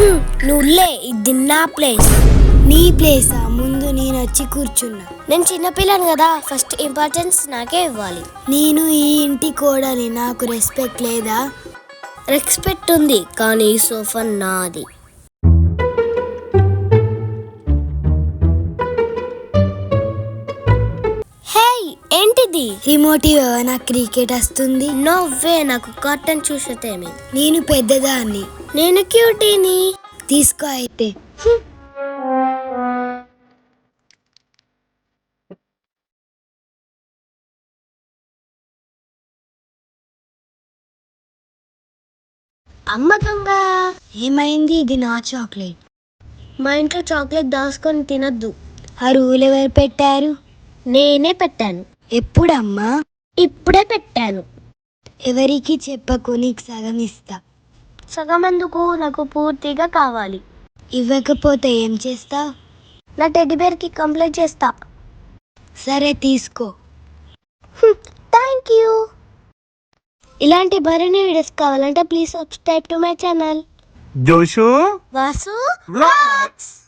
నువ్వులే, ఇది నా ప్లేస్. నీ ప్లేసా? ముందు నేను వచ్చి కూర్చున్నా. నేను చిన్నపిల్లని కదా, ఫస్ట్ ఇంపార్టెన్స్ నాకే ఇవ్వాలి. నేను ఈ ఇంటి కోడలి, నాకు రెస్పెక్ట్ లేదా? రెస్పెక్ట్ ఉంది, కానీ ఈ సోఫా నాది. ఏంటిది? రిమోట్ ఇవ్వవా? నాకు క్రికెట్ వస్తుంది. నోవే, నాకు కార్టూన్ చూసేదేమి. నేను పెద్దదాన్ని. నేను క్యూటీని. తీసుకో అయితే. అమ్మ దొంగ. ఏమైంది? ఇది నా చాక్లెట్. మా ఇంట్లో చాక్లెట్ దాచుకొని తినద్దు. ఆ రూల్ ఎవరు పెట్టారు? నేనే పెట్టాను. ఎప్పుడమ్మా? ఇప్పుడే పెట్టాను. ఎవరికి చెప్పకు, నీకు సగం ఇస్తా. సగం ఎందుకు? నాకు పూర్తిగా కావాలి. ఇవ్వకపోతే ఏం చేస్తావు? నా టెడ్డీబేర్కి కంప్లైంట్ చేస్తా. సరే, తీసుకో. Thank you. ఇలాంటి మరిన్ని వీడియోస్ కావాలంటే please subscribe to my channel. Joshu Vasu vlogs.